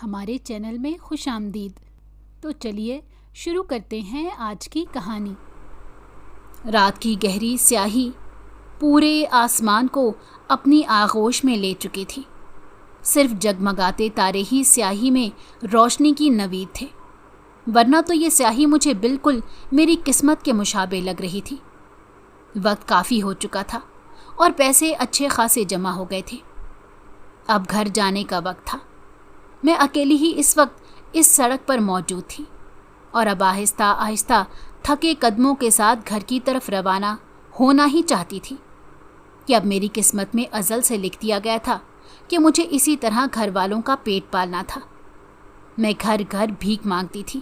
ہمارے چینل میں خوش آمدید۔ تو چلیے شروع کرتے ہیں آج کی کہانی۔ رات کی گہری سیاہی پورے آسمان کو اپنی آغوش میں لے چکی تھی۔ صرف جگمگاتے تارے ہی سیاہی میں روشنی کی نوید تھے، ورنہ تو یہ سیاہی مجھے بالکل میری قسمت کے مشابہ لگ رہی تھی۔ وقت کافی ہو چکا تھا اور پیسے اچھے خاصے جمع ہو گئے تھے۔ اب گھر جانے کا وقت تھا۔ میں اکیلی ہی اس وقت اس سڑک پر موجود تھی اور اب آہستہ آہستہ تھکے قدموں کے ساتھ گھر کی طرف روانہ ہونا ہی چاہتی تھی کہ اب میری قسمت میں ازل سے لکھ دیا گیا تھا کہ مجھے اسی طرح گھر والوں کا پیٹ پالنا تھا۔ میں گھر گھر بھیک مانگتی تھی،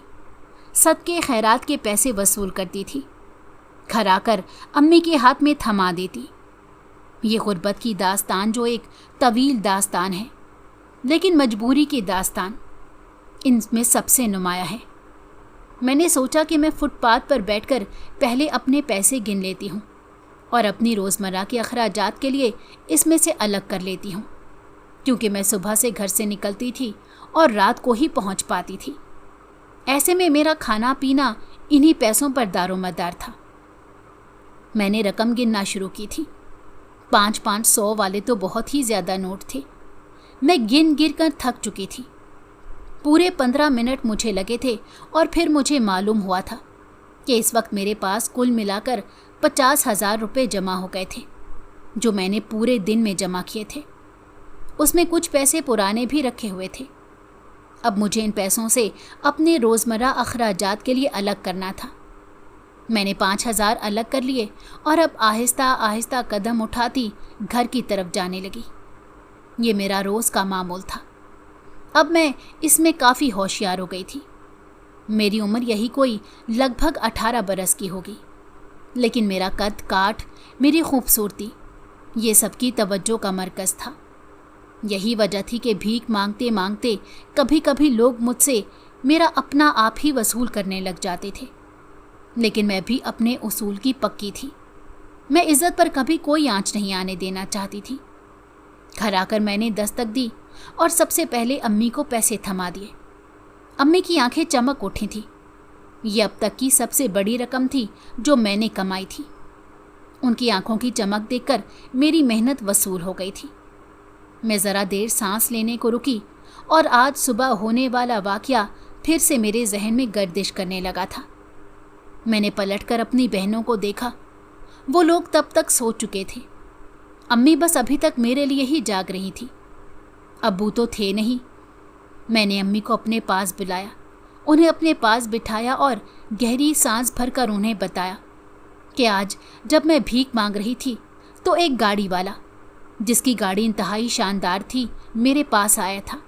صدقے خیرات کے پیسے وصول کرتی تھی، گھر آ کر امی کے ہاتھ میں تھما دیتی۔ یہ غربت کی داستان جو ایک طویل داستان ہے، لیکن مجبوری کی داستان ان میں سب سے نمایاں ہے۔ میں نے سوچا کہ میں فٹ پاتھ پر بیٹھ کر پہلے اپنے پیسے گن لیتی ہوں اور اپنی روزمرہ کے اخراجات کے لیے اس میں سے الگ کر لیتی ہوں، کیونکہ میں صبح سے گھر سے نکلتی تھی اور رات کو ہی پہنچ پاتی تھی۔ ایسے میں میرا کھانا پینا انہی پیسوں پر دار و مدار تھا۔ میں نے رقم گننا شروع کی تھی۔ 500 والے تو بہت ہی زیادہ نوٹ تھے۔ میں گن گر کر تھک چکی تھی۔ پورے 15 منٹ مجھے لگے تھے اور پھر مجھے معلوم ہوا تھا کہ اس وقت میرے پاس کل ملا کر 50,000 روپے جمع ہو گئے تھے، جو میں نے پورے دن میں جمع کیے تھے۔ اس میں کچھ پیسے پرانے بھی رکھے ہوئے تھے۔ اب مجھے ان پیسوں سے اپنے روزمرہ اخراجات کے لیے الگ کرنا تھا۔ میں نے 5,000 الگ کر لیے اور اب آہستہ آہستہ قدم اٹھاتی گھر کی طرف جانے لگی۔ یہ میرا روز کا معمول تھا۔ اب میں اس میں کافی ہوشیار ہو گئی تھی۔ میری عمر یہی کوئی لگ بھگ 18 برس کی ہوگی، لیکن میرا قد کاٹ، میری خوبصورتی، یہ سب کی توجہ کا مرکز تھا۔ یہی وجہ تھی کہ بھیک مانگتے مانگتے کبھی کبھی لوگ مجھ سے میرا اپنا آپ ہی وصول کرنے لگ جاتے تھے، لیکن میں بھی اپنے اصول کی پکی تھی۔ میں عزت پر کبھی کوئی آنچ نہیں آنے دینا چاہتی تھی۔ گھر آ کر میں نے دستک دی اور سب سے پہلے امی کو پیسے تھما دیے۔ امی کی آنکھیں چمک اٹھی تھیں۔ یہ اب تک کی سب سے بڑی رقم تھی جو میں نے کمائی تھی۔ ان کی آنکھوں کی چمک دیکھ کر میری محنت وصول ہو گئی تھی۔ میں ذرا دیر سانس لینے کو رکی اور آج صبح ہونے والا واقعہ پھر سے میرے ذہن میں گردش کرنے لگا تھا۔ میں نے پلٹ کر اپنی بہنوں کو دیکھا۔ وہ لوگ تب تک سو چکے تھے۔ امی بس ابھی تک میرے لیے ہی جاگ رہی تھی۔ ابو تو تھے نہیں۔ میں نے امی کو اپنے پاس بلایا، انہیں اپنے پاس بٹھایا اور گہری سانس بھر کر انہیں بتایا کہ آج جب میں بھیک مانگ رہی تھی تو ایک گاڑی والا، جس کی گاڑی انتہائی شاندار تھی، میرے پاس آیا تھا۔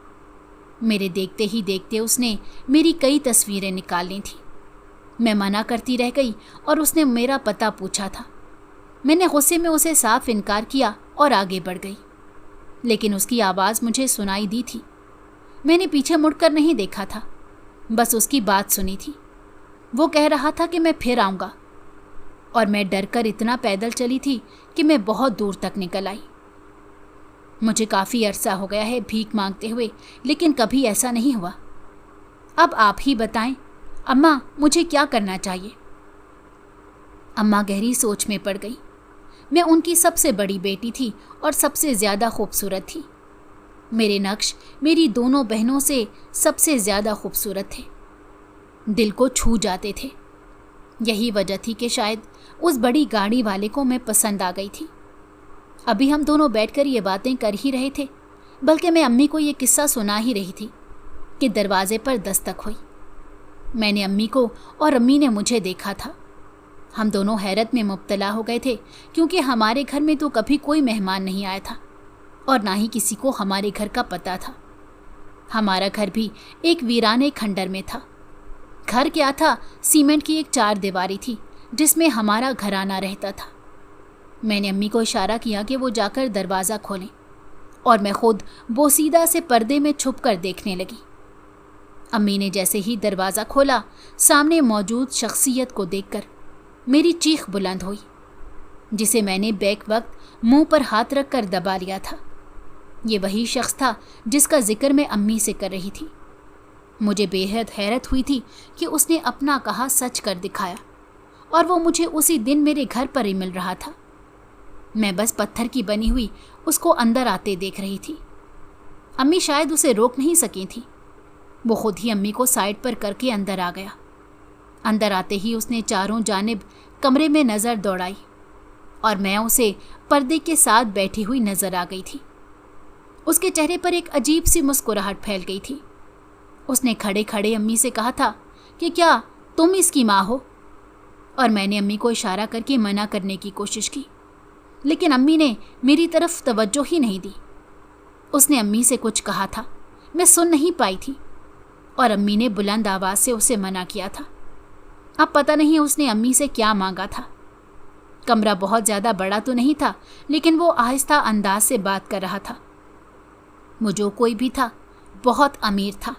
میرے دیکھتے ہی دیکھتے اس نے میری کئی تصویریں نکال لی تھیں۔ میں منع کرتی رہ گئی اور اس نے میرا پتہ پوچھا تھا۔ میں نے غصے میں اسے صاف انکار کیا اور آگے بڑھ گئی، لیکن اس کی آواز مجھے سنائی دی تھی۔ میں نے پیچھے مڑ کر نہیں دیکھا تھا، بس اس کی بات سنی تھی۔ وہ کہہ رہا تھا کہ میں پھر آؤں گا، اور میں ڈر کر اتنا پیدل چلی تھی کہ میں بہت دور تک نکل آئی۔ مجھے کافی عرصہ ہو گیا ہے بھیک مانگتے ہوئے، لیکن کبھی ایسا نہیں ہوا۔ اب آپ ہی بتائیں اماں، مجھے کیا کرنا چاہیے؟ اماں گہری سوچ میں پڑ گئی۔ میں ان کی سب سے بڑی بیٹی تھی اور سب سے زیادہ خوبصورت تھی۔ میرے نقش میری دونوں بہنوں سے سب سے زیادہ خوبصورت تھے، دل کو چھو جاتے تھے۔ یہی وجہ تھی کہ شاید اس بڑی گاڑی والے کو میں پسند آ گئی تھی۔ ابھی ہم دونوں بیٹھ کر یہ باتیں کر ہی رہے تھے، بلکہ میں امی کو یہ قصہ سنا ہی رہی تھی کہ دروازے پر دستک ہوئی۔ میں نے امی کو اور امی نے مجھے دیکھا تھا۔ ہم دونوں حیرت میں مبتلا ہو گئے تھے، کیونکہ ہمارے گھر میں تو کبھی کوئی مہمان نہیں آیا تھا اور نہ ہی کسی کو ہمارے گھر کا پتہ تھا۔ ہمارا گھر بھی ایک ویرانے کھنڈر میں تھا۔ گھر کیا تھا، سیمنٹ کی ایک 4 دیواری تھی جس میں ہمارا گھرانہ رہتا تھا۔ میں نے امی کو اشارہ کیا کہ وہ جا کر دروازہ کھولیں، اور میں خود بوسیدہ سے پردے میں چھپ کر دیکھنے لگی۔ امی نے جیسے ہی دروازہ کھولا، سامنے موجود شخصیت کو دیکھ کر میری چیخ بلند ہوئی، جسے میں نے بیک وقت منہ پر ہاتھ رکھ کر دبا لیا تھا۔ یہ وہی شخص تھا جس کا ذکر میں امی سے کر رہی تھی۔ मुझे बेहद हैरत हुई थी कि उसने अपना कहा सच कर दिखाया और वो मुझे उसी दिन मेरे घर पर ही मिल रहा था। मैं बस पत्थर की बनी हुई उसको अंदर आते देख रही थी। अम्मी शायद उसे रोक नहीं सकी थी। वो खुद ही अम्मी को साइड पर करके अंदर आ गया। अंदर आते ही उसने चारों जानिब कमरे में नज़र दौड़ाई और मैं उसे पर्दे के साथ बैठी हुई नजर आ गई थी। उसके चेहरे पर एक अजीब सी मुस्कुराहट फैल गई थी। उसने खड़े खड़े अम्मी से कहा था कि क्या तुम इसकी माँ हो? और मैंने अम्मी को इशारा करके मना करने की कोशिश की, लेकिन अम्मी ने मेरी तरफ तवज्जो ही नहीं दी। उसने अम्मी से कुछ कहा था, मैं सुन नहीं पाई थी और अम्मी ने बुलंद आवाज़ से उसे मना किया था। अब पता नहीं उसने अम्मी से क्या मांगा था। कमरा बहुत ज़्यादा बड़ा तो नहीं था, लेकिन वो आहिस्ता अंदाज से बात कर रहा था। वो जो कोई भी था बहुत अमीर था।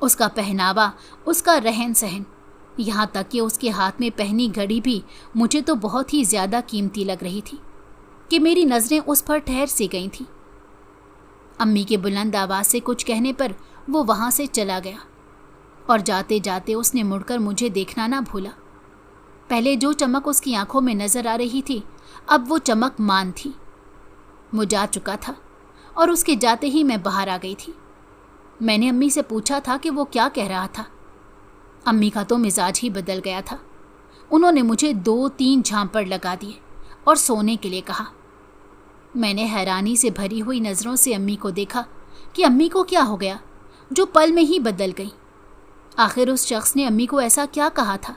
उसका पहनावा, उसका रहन सहन, यहाँ तक कि उसके हाथ में पहनी घड़ी भी मुझे तो बहुत ही ज़्यादा कीमती लग रही थी कि मेरी नज़रें उस पर ठहर सी गई थी। अम्मी के बुलंद आवाज़ से कुछ कहने पर वो वहाँ से चला गया और जाते जाते उसने मुड़कर मुझे देखना ना भूला। पहले जो चमक उसकी आंखों में नज़र आ रही थी, अब वो चमक मान थी। वो जा चुका था और उसके जाते ही मैं बाहर आ गई थी। मैंने अम्मी से पूछा था कि वो क्या कह रहा था। अम्मी का तो मिजाज ही बदल गया था। उन्होंने मुझे 2-3 झांपड़ लगा दिए और सोने के लिए कहा। मैंने हैरानी से भरी हुई नज़रों से अम्मी को देखा कि अम्मी को क्या हो गया जो पल में ही बदल गई। आखिर उस शख्स ने अम्मी को ऐसा क्या कहा था?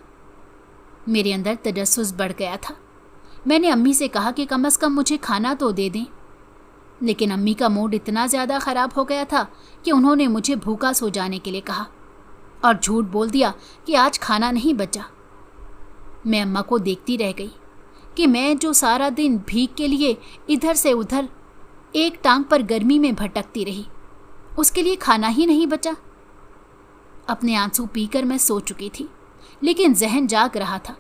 मेरे अंदर तजस्सुस बढ़ गया था। मैंने अम्मी से कहा कि कम से कम मुझे खाना तो दे दें, लेकिन अम्मी का मूड इतना ज़्यादा ख़राब हो गया था कि उन्होंने मुझे भूखा सो जाने के लिए कहा और झूठ बोल दिया कि आज खाना नहीं बचा। मैं अम्मा को देखती रह गई कि मैं जो सारा दिन भीख के लिए इधर से उधर एक टांग पर गर्मी में भटकती रही, उसके लिए खाना ही नहीं बचा। अपने आंसू पीकर मैं सो चुकी थी, लेकिन जहन जाग रहा था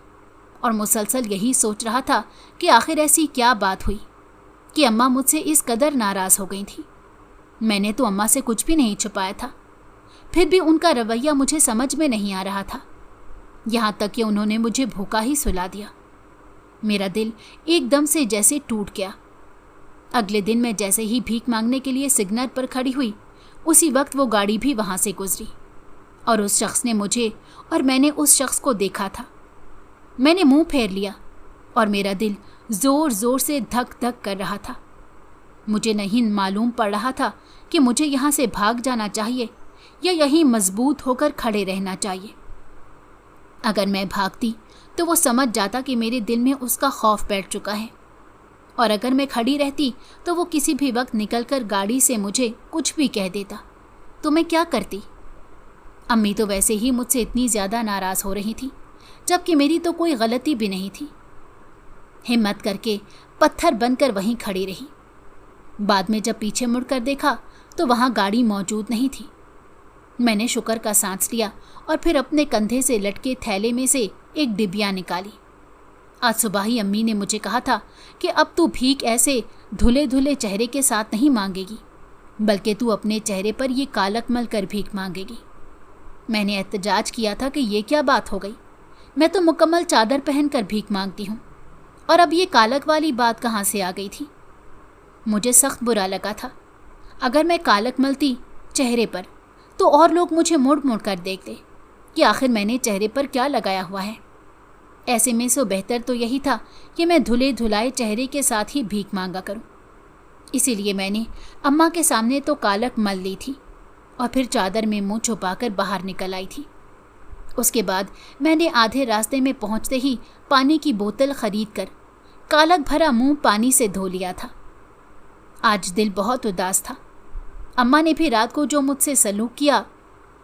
और मुसलसल यही सोच रहा था कि आखिर ऐसी क्या बात हुई कि अम्मा मुझसे इस कदर नाराज़ हो गई थी। मैंने तो अम्मा से कुछ भी नहीं छुपाया था, फिर भी उनका रवैया मुझे समझ में नहीं आ रहा था। यहाँ तक कि उन्होंने मुझे भूखा ही सुला दिया। मेरा दिल एकदम से जैसे टूट गया। अगले दिन मैं जैसे ही भीख मांगने के लिए सिग्नल पर खड़ी हुई, उसी वक्त वो गाड़ी भी वहाँ से गुजरी और उस शख्स ने मुझे और मैंने उस शख्स को देखा था। मैंने मुंह फेर लिया और मेरा दिल ज़ोर ज़ोर से धक धक कर रहा था। मुझे नहीं मालूम पड़ रहा था कि मुझे यहाँ से भाग जाना चाहिए या यहीं मजबूत होकर खड़े रहना चाहिए। अगर मैं भागती तो वो समझ जाता कि मेरे दिल में उसका खौफ बैठ चुका है, और अगर मैं खड़ी रहती तो वो किसी भी वक्त निकलकर गाड़ी से मुझे कुछ भी कह देता तो मैं क्या करती। अम्मी तो वैसे ही मुझसे इतनी ज़्यादा नाराज़ हो रही थी, जबकि मेरी तो कोई गलती भी नहीं थी। हिम्मत करके पत्थर बनकर वहीं खड़ी रही। बाद में जब पीछे मुड़कर देखा तो वहाँ गाड़ी मौजूद नहीं थी। मैंने शुक्र का सांस लिया और फिर अपने कंधे से लटके थैले में से एक डिबिया निकाली। आज सुबह ही अम्मी ने मुझे कहा था कि अब तू भीख ऐसे धुले धुले चेहरे के साथ नहीं मांगेगी, बल्कि तू अपने चेहरे पर ये कालक मल कर भीख मांगेगी। मैंने एहतजाज किया था कि ये क्या बात हो गई, मैं तो मुकम्मल चादर पहनकर भीख मांगती हूँ और अब ये कालक वाली बात कहाँ से आ गई थी। मुझे सख्त बुरा लगा था। अगर मैं कालक मलती चेहरे पर तो और लोग मुझे मुड़ मुड़ कर देखते कि आखिर मैंने चेहरे पर क्या लगाया हुआ है। ऐसे में से बेहतर तो यही था कि मैं धुले धुलाए चेहरे के साथ ही भीख मांगा करूं। इसीलिए मैंने अम्मा के सामने तो कालक मल ली थी और फिर चादर में मुंह छुपाकर बाहर निकल आई थी। उसके बाद मैंने आधे रास्ते में पहुंचते ही पानी की बोतल खरीद कर कालक भरा मुंह पानी से धो लिया था। आज दिल बहुत उदास था। अम्मा ने भी रात को जो मुझसे सलूक किया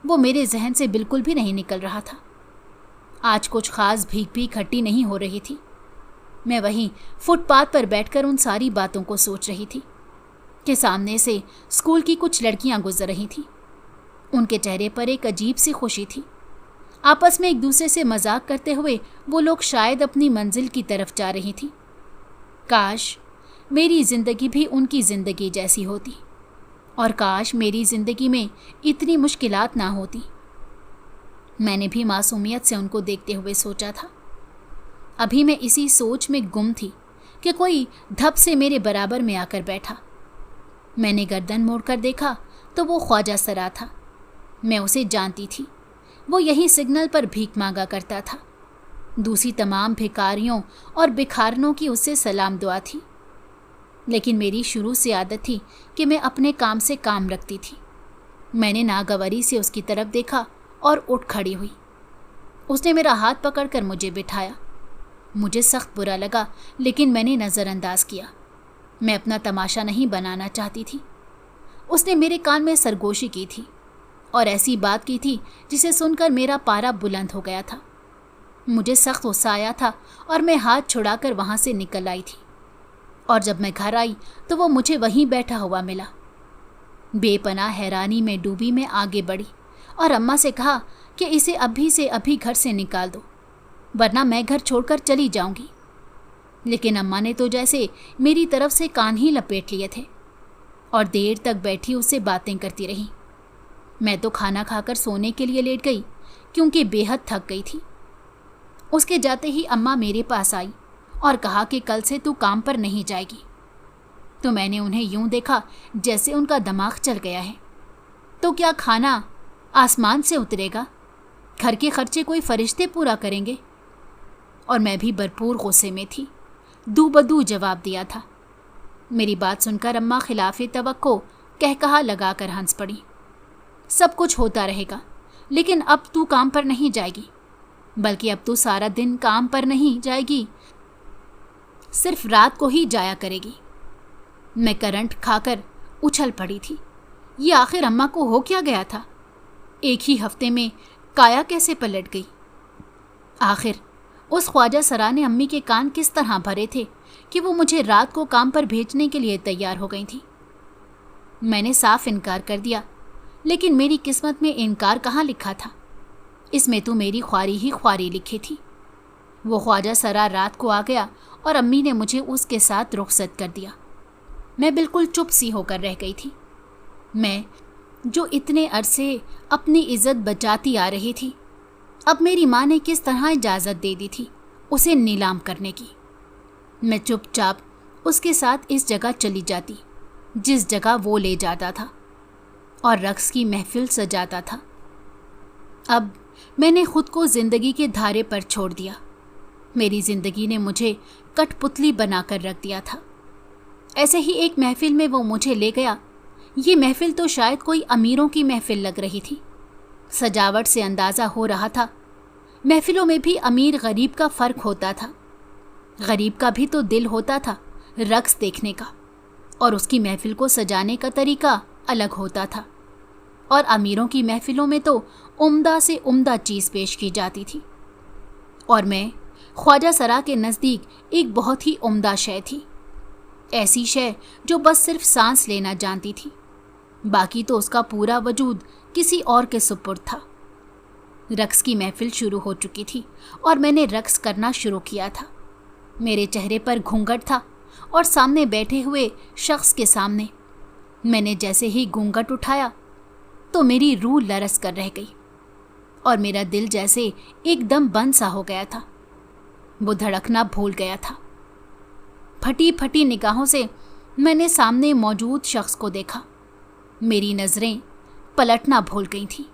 वो मेरे जहन से बिल्कुल भी नहीं निकल रहा था। आज कुछ खास भीख भी इकट्ठी नहीं हो रही थी। मैं वहीं फुटपाथ पर बैठकर उन सारी बातों को सोच रही थी कि सामने से स्कूल की कुछ लड़कियां गुजर रही थीं। उनके चेहरे पर एक अजीब सी खुशी थी। आपस में एक दूसरे से मजाक करते हुए वो लोग शायद अपनी मंजिल की तरफ जा रही थी। काश मेरी ज़िंदगी भी उनकी ज़िंदगी जैसी होती, और काश मेरी ज़िंदगी में इतनी मुश्किलात ना होती। मैंने भी मासूमियत से उनको देखते हुए सोचा था। अभी मैं इसी सोच में गुम थी कि कोई धप से मेरे बराबर में आकर बैठा। मैंने गर्दन मोड़कर देखा तो वो ख्वाजा सरा था। मैं उसे जानती थी। वो यही सिग्नल पर भीख मांगा करता था। दूसरी तमाम भिखारियों और भिखारनों की उससे सलाम दुआ थी। लेकिन मेरी शुरू से आदत थी कि मैं अपने काम से काम रखती थी। मैंने नागवारी से उसकी तरफ देखा और उठ खड़ी हुई। उसने मेरा हाथ पकड़कर मुझे बिठाया। मुझे सख्त बुरा लगा, लेकिन मैंने नज़रअंदाज किया। मैं अपना तमाशा नहीं बनाना चाहती थी। उसने मेरे कान में सरगोशी की थी और ऐसी बात की थी जिसे सुनकर मेरा पारा बुलंद हो गया था। मुझे सख्त गुस्सा आया था और मैं हाथ छुड़ाकर वहाँ से निकल आई थी। और जब मैं घर आई तो वो मुझे वहीं बैठा हुआ मिला। बेपनाह हैरानी में डूबी मैं आगे बढ़ी और अम्मा से कहा कि इसे अभी से अभी घर से निकाल दो, वरना मैं घर छोड़कर चली जाऊंगी। लेकिन अम्मा ने तो जैसे मेरी तरफ से कान ही लपेट लिए थे और देर तक बैठी उससे बातें करती रही। मैं तो खाना खाकर सोने के लिए लेट गई, क्योंकि बेहद थक गई थी। उसके जाते ही अम्मा मेरे पास आई और कहा कि कल से तू काम पर नहीं जाएगी। तो मैंने उन्हें यूं देखा जैसे उनका दिमाग चल गया है। तो क्या खाना आसमान से उतरेगा? घर के खर्चे कोई फरिश्ते पूरा करेंगे? और मैं भी भरपूर गुस्से में थी। दू बदू जवाब दिया था। मेरी बात सुनकर अम्मा खिलाफे तवक्को कहकहा लगाकर हंस पड़ी। सब कुछ होता रहेगा, लेकिन अब तू काम पर नहीं जाएगी, बल्कि अब तू सारा दिन काम पर नहीं जाएगी, सिर्फ रात को ही जाया करेगी। मैं करंट खाकर उछल पड़ी थी। ये आखिर अम्मा को हो क्या गया था? एक ही हफ्ते में काया कैसे पलट गई? आखिर उस ख्वाजा सरा ने अम्मी के कान किस तरह भरे थे कि वो मुझे रात को काम पर भेजने के लिए तैयार हो गई थी। मैंने साफ इनकार कर दिया, लेकिन मेरी किस्मत में इनकार कहाँ लिखा था। इसमें तो मेरी ख्वारी ही ख्वारी लिखी थी। वो ख्वाजा सरा रात को आ गया और अम्मी ने मुझे उसके साथ रुखसत कर दिया। मैं बिल्कुल चुप सी होकर रह गई थी। मैं जो इतने अरसे अपनी इज्जत बचाती आ रही थी, अब मेरी माँ ने किस तरह इजाज़त दे दी थी उसे नीलाम करने की। मैं चुपचाप उसके साथ इस जगह चली जाती जिस जगह वो ले जाता था और रक्स की महफिल सजाता था। अब मैंने खुद को ज़िंदगी के धारे पर छोड़ दिया। मेरी ज़िंदगी ने मुझे कठपुतली बनाकर रख दिया था। ऐसे ही एक महफिल में वो मुझे ले गया। ये महफिल तो शायद कोई अमीरों की महफिल लग रही थी। सजावट से अंदाज़ा हो रहा था महफिलों में भी अमीर गरीब का फ़र्क होता था। गरीब का भी तो दिल होता था रक्स देखने का, और उसकी महफिल को सजाने का तरीका अलग होता था। और अमीरों की महफिलों में तो उम्दा से उम्दा चीज़ पेश की जाती थी, और मैं ख्वाजा सरा के नज़दीक एक बहुत ही उम्दा शय थी। ऐसी शय जो बस सिर्फ सांस लेना जानती थी, बाकी तो उसका पूरा वजूद किसी और के सुपुर्द था। रक्स की महफिल शुरू हो चुकी थी और मैंने रक्स करना शुरू किया था। मेरे चेहरे पर घूंघट था और सामने बैठे हुए शख्स के सामने मैंने जैसे ही घूंघट उठाया तो मेरी रूह लरस कर रह गई और मेरा दिल जैसे एकदम बंद सा हो गया था। वो धड़कना भूल गया था। फटी फटी निगाहों से मैंने सामने मौजूद शख्स को देखा। मेरी नज़रें पलटना भूल गई थीं।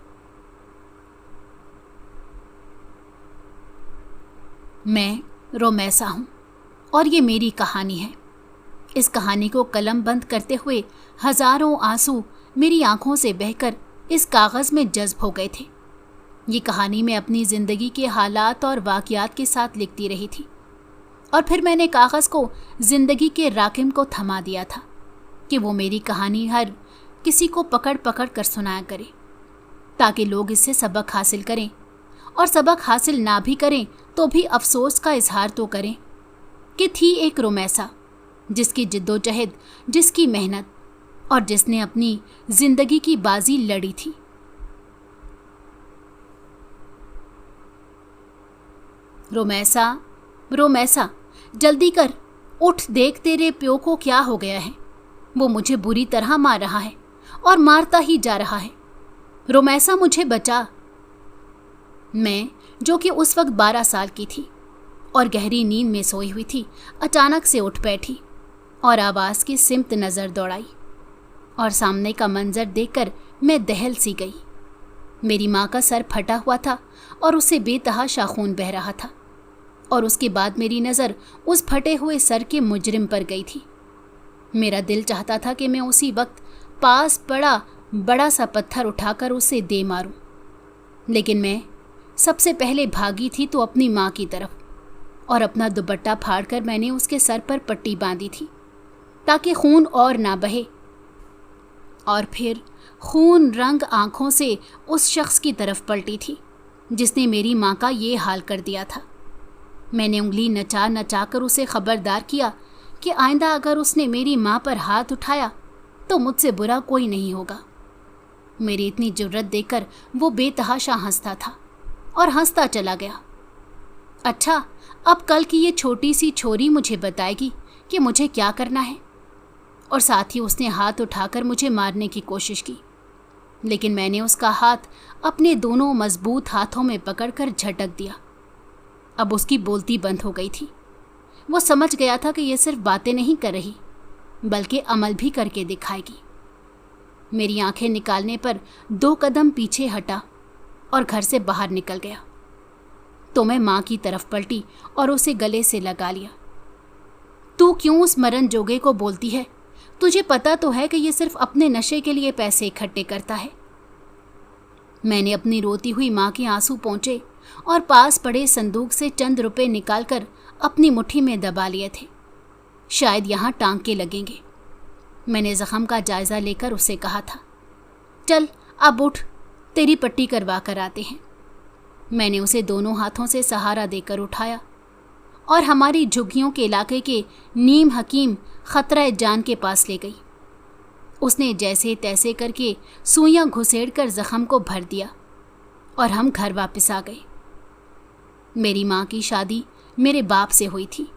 मैं रोमैसा हूँ और ये मेरी कहानी है। इस कहानी को कलम बंद करते हुए हज़ारों आंसू मेरी आंखों से बहकर इस कागज़ में जज्ब हो गए थे। ये कहानी मैं अपनी ज़िंदगी के हालात और वाक़यात के साथ लिखती रही थी, और फिर मैंने कागज़ को ज़िंदगी के राकिम को थमा दिया था कि वो मेरी कहानी हर किसी को पकड़ पकड़ कर सुनाया करे, ताकि लोग इससे सबक हासिल करें, और सबक हासिल ना भी करें तो भी अफसोस का इजहार तो करें कि थी एक रोमैसा जिसकी जिद्दोजहद, जिसकी मेहनत और जिसने अपनी ज़िंदगी की बाजी लड़ी थी। रोमैसा, रोमैसा, जल्दी कर, उठ, देख तेरे प्यो को क्या हो गया है। वो मुझे बुरी तरह मार रहा है और मारता ही जा रहा है। रोमैसा, मुझे बचा। मैं, जो कि उस वक्त 12 साल की थी और गहरी नींद में सोई हुई थी, अचानक से उठ बैठी और आवाज़ की सिमत नज़र दौड़ाई और सामने का मंजर देखकर मैं दहल सी गई। मेरी माँ का सर फटा हुआ था और उससे बेतहाशा खून बह रहा था और उसके बाद मेरी नज़र उस फटे हुए सर के मुजरिम पर गई थी। मेरा दिल चाहता था कि मैं उसी वक्त पास पड़ा बड़ा सा पत्थर उठाकर उसे दे मारूं, लेकिन मैं सबसे पहले भागी थी तो अपनी माँ की तरफ, और अपना दुपट्टा फाड़कर मैंने उसके सर पर पट्टी बांधी थी ताकि खून और ना बहे। और फिर खून रंग आंखों से उस शख्स की तरफ पलटी थी जिसने मेरी माँ का ये हाल कर दिया था। मैंने उंगली नचा नचा कर उसे खबरदार किया कि आइंदा अगर उसने मेरी माँ पर हाथ उठाया तो मुझसे बुरा कोई नहीं होगा। मेरी इतनी जुर्रत देखकर वो बेतहाशा हंसता था और हंसता चला गया। अच्छा, अब कल की ये छोटी सी छोरी मुझे बताएगी कि मुझे क्या करना है। और साथ ही उसने हाथ उठाकर मुझे मारने की कोशिश की, लेकिन मैंने उसका हाथ अपने दोनों मजबूत हाथों में पकड़कर झटक दिया। अब उसकी बोलती बंद हो गई थी। वो समझ गया था कि ये सिर्फ बातें नहीं कर रही बल्कि अमल भी करके दिखाएगी। मेरी आंखें निकालने पर 2 कदम पीछे हटा और घर से बाहर निकल गया तो मैं माँ की तरफ पलटी और उसे गले से लगा लिया। तू क्यों उस मरण जोगे को बोलती है? तुझे पता तो है कि ये सिर्फ अपने नशे के लिए पैसे इकट्ठे करता है। मैंने अपनी रोती हुई माँ के आंसू पोंछे और पास पड़े संदूक से चंद रुपए निकालकर अपनी मुट्ठी में दबा लिए थे। शायद यहाँ टांके लगेंगे। मैंने जख्म का जायज़ा लेकर उसे कहा था, चल अब उठ, तेरी पट्टी करवा कर आते हैं। मैंने उसे दोनों हाथों से सहारा देकर उठाया और हमारी झुग्गियों के इलाके के नीम हकीम खतरा जान के पास ले गई। उसने जैसे तैसे करके सुइयां घुसेड़ कर जख्म को भर दिया और हम घर वापस आ गए। मेरी माँ की शादी मेरे बाप से हुई थी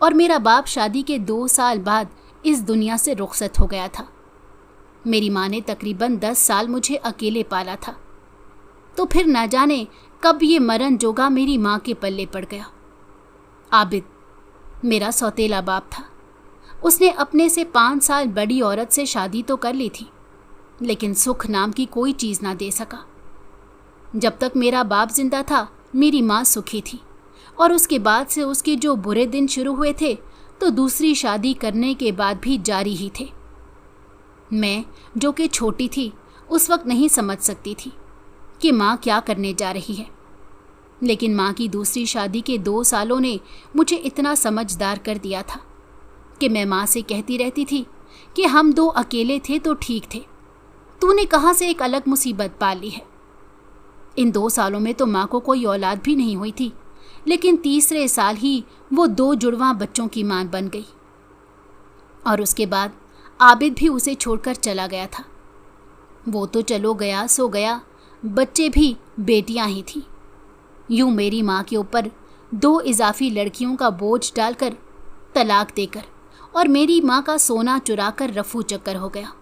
और मेरा बाप शादी के 2 साल बाद इस दुनिया से रुखसत हो गया था। मेरी माँ ने तकरीबन 10 साल मुझे अकेले पाला था, तो फिर न जाने कब ये मरण जोगा मेरी माँ के पल्ले पड़ गया। आबिद मेरा सौतेला बाप था। उसने अपने से 5 साल बड़ी औरत से शादी तो कर ली थी, लेकिन सुख नाम की कोई चीज़ ना दे सका। जब तक मेरा बाप जिंदा था मेरी माँ सुखी थी, और उसके बाद से उसके जो बुरे दिन शुरू हुए थे तो दूसरी शादी करने के बाद भी जारी ही थे। मैं, जो कि छोटी थी, उस वक्त नहीं समझ सकती थी कि माँ क्या करने जा रही है, लेकिन माँ की दूसरी शादी के 2 सालों ने मुझे इतना समझदार कर दिया था कि मैं माँ से कहती रहती थी कि हम 2 अकेले थे तो ठीक थे, तूने कहाँ से एक अलग मुसीबत पाल ली है। इन 2 सालों में तो माँ को कोई औलाद भी नहीं हुई थी, लेकिन तीसरे साल ही वो 2 जुड़वां बच्चों की माँ बन गई। और उसके बाद आबिद भी उसे छोड़कर चला गया था। वो तो चलो गया सो गया, बच्चे भी बेटियां ही थीं। यूं मेरी माँ के ऊपर 2 इजाफी लड़कियों का बोझ डालकर, तलाक देकर और मेरी माँ का सोना चुराकर रफू चक्कर हो गया,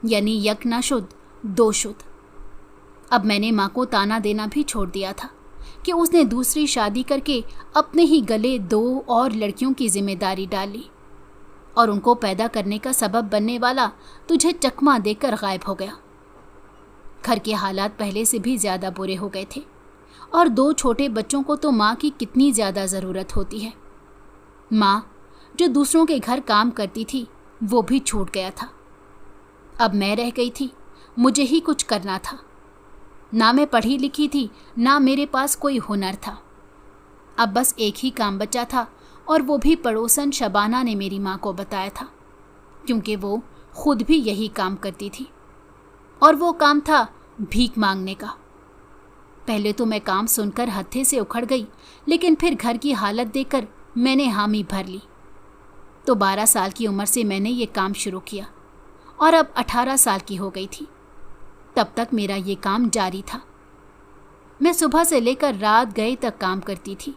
यानी यक ना शुद्ध 2 शुद्ध। अब मैंने माँ को ताना देना भी छोड़ दिया था कि उसने दूसरी शादी करके अपने ही गले 2 और लड़कियों की जिम्मेदारी डाल ली और उनको पैदा करने का सबब बनने वाला तुझे चकमा देकर गायब हो गया। घर के हालात पहले से भी ज़्यादा बुरे हो गए थे और 2 छोटे बच्चों को तो माँ की कितनी ज़्यादा ज़रूरत होती है। माँ जो दूसरों के घर काम करती थी वो भी छूट गया था। अब मैं रह गई थी, मुझे ही कुछ करना था। ना मैं पढ़ी लिखी थी, ना मेरे पास कोई हुनर था। अब बस एक ही काम बचा था और वो भी पड़ोसन शबाना ने मेरी माँ को बताया था, क्योंकि वो खुद भी यही काम करती थी, और वो काम था भीख मांगने का। पहले तो मैं काम सुनकर हत्थे से उखड़ गई, लेकिन फिर घर की हालत देखकर मैंने हामी भर ली। तो 12 साल की उम्र से मैंने ये काम शुरू किया और अब 18 साल की हो गई थी। तब तक मेरा ये काम जारी था। मैं सुबह से लेकर रात गए तक काम करती थी।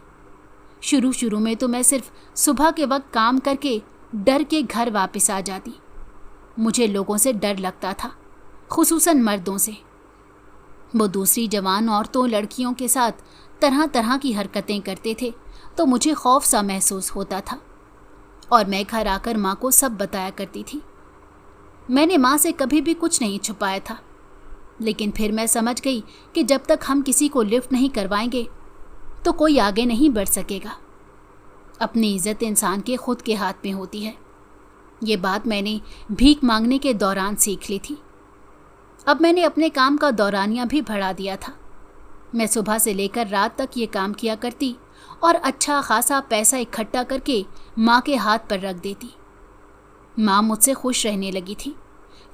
शुरू में तो मैं सिर्फ सुबह के वक्त काम करके डर के घर वापस आ जाती। मुझे लोगों से डर लगता था, खुसूसन मर्दों से। वो दूसरी जवान औरतों लड़कियों के साथ तरह तरह की हरकतें करते थे तो मुझे खौफ सा महसूस होता था और मैं घर आकर माँ को सब बताया करती थी। मैंने माँ से कभी भी कुछ नहीं छुपाया था, लेकिन फिर मैं समझ गई कि जब तक हम किसी को लिफ्ट नहीं करवाएंगे तो कोई आगे नहीं बढ़ सकेगा। अपनी इज्जत इंसान के खुद के हाथ में होती है। ये बात मैंने भीख मांगने के दौरान सीख ली थी। अब मैंने अपने काम का दौरानिया भी बढ़ा दिया था। मैं सुबह से लेकर रात तक ये काम किया करती और अच्छा खासा पैसा इकट्ठा करके माँ के हाथ पर रख देती। माँ मुझसे खुश रहने लगी थी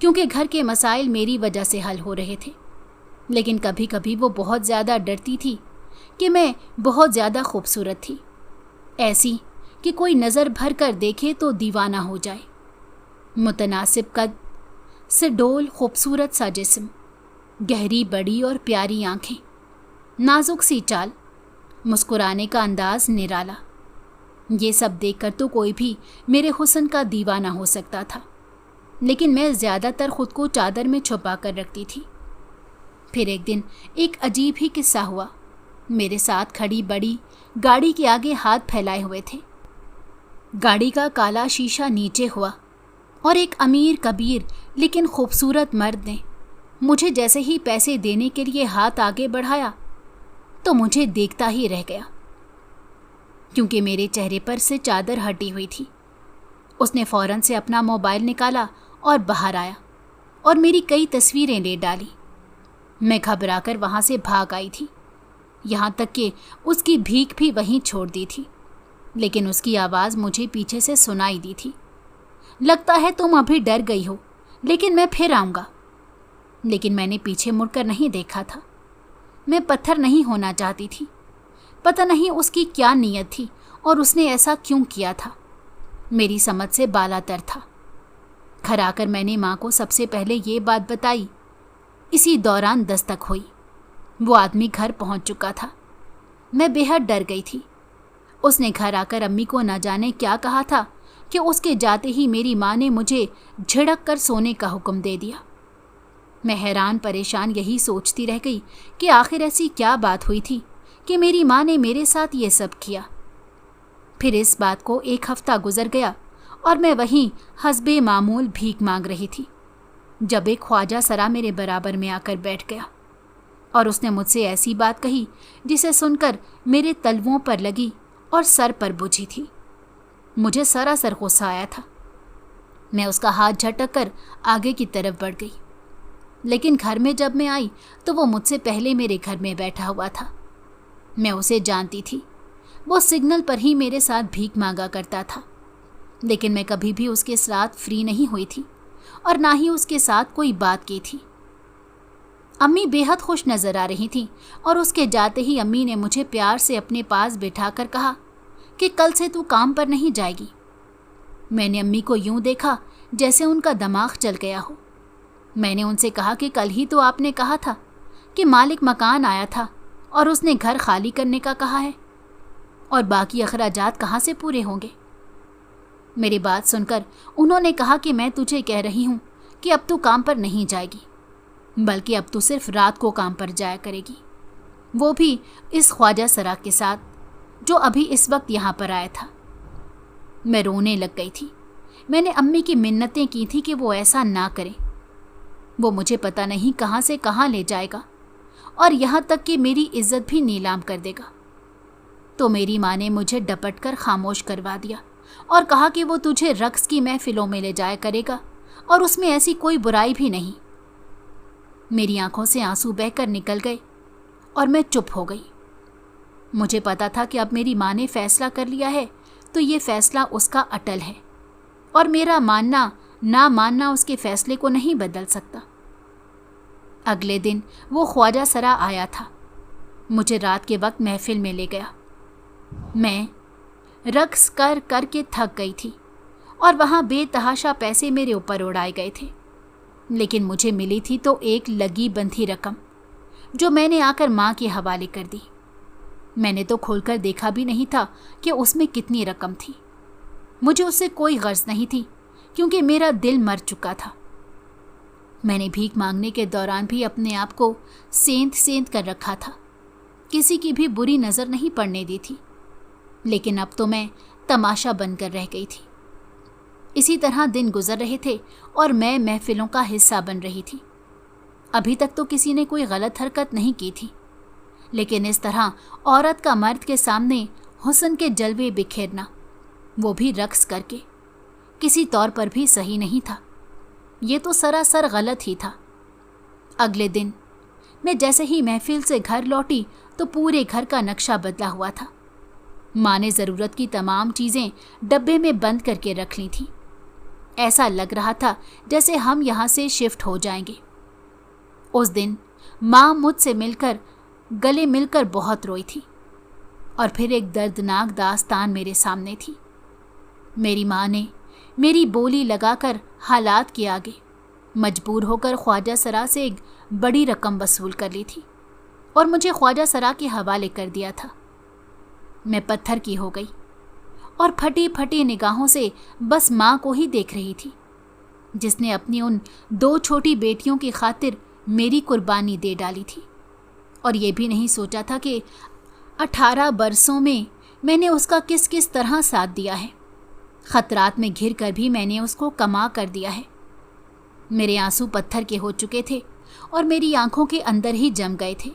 क्योंकि घर के मसाइल मेरी वजह से हल हो रहे थे, लेकिन कभी कभी वो बहुत ज़्यादा डरती थी कि मैं बहुत ज़्यादा खूबसूरत थी, ऐसी कि कोई नज़र भर कर देखे तो दीवाना हो जाए। मुतनासिब कद से डोल खूबसूरत सा जिस्म, गहरी बड़ी और प्यारी आँखें, नाजुक सी चाल, मुस्कुराने का अंदाज निराला। ये सब देखकर तो कोई भी मेरे हुस्न का दीवाना हो सकता था, लेकिन मैं ज़्यादातर खुद को चादर में छुपा कर रखती थी। फिर एक दिन एक अजीब ही किस्सा हुआ। मेरे साथ खड़ी बड़ी गाड़ी के आगे हाथ फैलाए हुए थे। गाड़ी का काला शीशा नीचे हुआ और एक अमीर कबीर लेकिन खूबसूरत मर्द ने मुझे जैसे ही पैसे देने के लिए हाथ आगे बढ़ाया तो मुझे देखता ही रह गया, क्योंकि मेरे चेहरे पर से चादर हटी हुई थी। उसने फौरन से अपना मोबाइल निकाला और बाहर आया और मेरी कई तस्वीरें ले डाली। मैं घबराकर वहाँ से भाग आई थी, यहाँ तक कि उसकी भीख भी वहीं छोड़ दी थी, लेकिन उसकी आवाज़ मुझे पीछे से सुनाई दी थी। लगता है तुम अभी डर गई हो, लेकिन मैं फिर आऊँगा। लेकिन मैंने पीछे मुड़कर नहीं देखा था। मैं पत्थर नहीं होना चाहती थी। पता नहीं उसकी क्या नीयत थी और उसने ऐसा क्यों किया था। मेरी समझ से बालातर था। घर आकर मैंने माँ को सबसे पहले ये बात बताई। इसी दौरान दस्तक हुई। वो आदमी घर पहुँच चुका था। मैं बेहद डर गई थी। उसने घर आकर अम्मी को न जाने क्या कहा था कि उसके जाते ही मेरी माँ ने मुझे झिड़क कर सोने का हुक्म दे दिया। मैं हैरान परेशान यही सोचती रह गई कि आखिर ऐसी क्या बात हुई थी कि मेरी माँ ने मेरे साथ ये सब किया। फिर इस बात को एक हफ्ता गुजर गया और मैं वहीं हस्बे मामूल भीख मांग रही थी, जब एक ख्वाजा सरा मेरे बराबर में आकर बैठ गया और उसने मुझसे ऐसी बात कही जिसे सुनकर मेरे तलवों पर लगी और सर पर बुझी थी। मुझे सरासर गुस्सा आया था। मैं उसका हाथ झटक कर आगे की तरफ बढ़ गई, लेकिन घर में जब मैं आई तो वो मुझसे पहले मेरे घर में बैठा हुआ था। मैं उसे जानती थी। वो सिग्नल पर ही मेरे साथ भीख मांगा करता था, लेकिन मैं कभी भी उसके साथ फ्री नहीं हुई थी और ना ही उसके साथ कोई बात की थी। अम्मी बेहद खुश नज़र आ रही थी और उसके जाते ही अम्मी ने मुझे प्यार से अपने पास बिठाकर कहा कि कल से तू काम पर नहीं जाएगी। मैंने अम्मी को यूं देखा जैसे उनका दिमाग चल गया हो। मैंने उनसे कहा कि कल ही तो आपने कहा था कि मालिक मकान आया था और उसने घर खाली करने का कहा है, और बाकी अखराजात कहाँ से पूरे होंगे। मेरी बात सुनकर उन्होंने कहा कि मैं तुझे कह रही हूँ कि अब तू काम पर नहीं जाएगी, बल्कि अब तू सिर्फ रात को काम पर जाया करेगी, वो भी इस ख्वाजा सरा के साथ जो अभी इस वक्त यहाँ पर आया था। मैं रोने लग गई थी। मैंने अम्मी की मिन्नतें की थी कि वो ऐसा ना करें। वो मुझे पता नहीं कहाँ से कहाँ ले जाएगा और यहाँ तक कि मेरी इज्जत भी नीलाम कर देगा। तो मेरी माँ ने मुझे डपट कर खामोश करवा दिया और कहा कि वो तुझे रक्स की महफिलों में ले जाया करेगा और उसमें ऐसी कोई बुराई भी नहीं। मेरी आंखों से आंसू बहकर निकल गए और मैं चुप हो गई। मुझे पता था कि अब मेरी माँ ने फैसला कर लिया है तो ये फैसला उसका अटल है और मेरा मानना ना मानना उसके फैसले को नहीं बदल सकता। अगले दिन वो ख्वाजा सरा आया था। मुझे रात के वक्त महफिल में ले गया। मैं रक्स कर कर के थक गई थी और वहाँ बेतहाशा पैसे मेरे ऊपर उड़ाए गए थे, लेकिन मुझे मिली थी तो एक लगी बंधी रकम जो मैंने आकर माँ के हवाले कर दी। मैंने तो खोलकर देखा भी नहीं था कि उसमें कितनी रकम थी। मुझे उससे कोई गर्ज नहीं थी क्योंकि मेरा दिल मर चुका था। मैंने भीख मांगने के दौरान भी अपने आप को सेंध सेंध कर रखा था, किसी की भी बुरी नज़र नहीं पड़ने दी थी। लेकिन अब तो मैं तमाशा बनकर रह गई थी। इसी तरह दिन गुजर रहे थे और मैं महफिलों का हिस्सा बन रही थी। अभी तक तो किसी ने कोई गलत हरकत नहीं की थी, लेकिन इस तरह औरत का मर्द के सामने हुस्न के जलवे बिखेरना, वो भी रक्स करके, किसी तौर पर भी सही नहीं था। ये तो सरासर गलत ही था। अगले दिन मैं जैसे ही महफिल से घर लौटी तो पूरे घर का नक्शा बदला हुआ था। माँ ने ज़रूरत की तमाम चीज़ें डब्बे में बंद करके रख ली थीं। ऐसा लग रहा था जैसे हम यहाँ से शिफ्ट हो जाएंगे। उस दिन माँ मुझसे गले मिलकर बहुत रोई थी और फिर एक दर्दनाक दास्तान मेरे सामने थी। मेरी माँ ने मेरी बोली लगाकर हालात के आगे मजबूर होकर ख्वाजा सरा से एक बड़ी रकम वसूल कर ली थी और मुझे ख्वाजा सरा के हवाले कर दिया था। मैं पत्थर की हो गई और फटी फटी निगाहों से बस माँ को ही देख रही थी, जिसने अपनी उन 2 छोटी बेटियों की खातिर मेरी कुर्बानी दे डाली थी। और ये भी नहीं सोचा था कि 18 बरसों में मैंने उसका किस किस तरह साथ दिया है। खतरात में घिर कर भी मैंने उसको कमा कर दिया है। मेरे आंसू पत्थर के हो चुके थे और मेरी आंखों के अंदर ही जम गए थे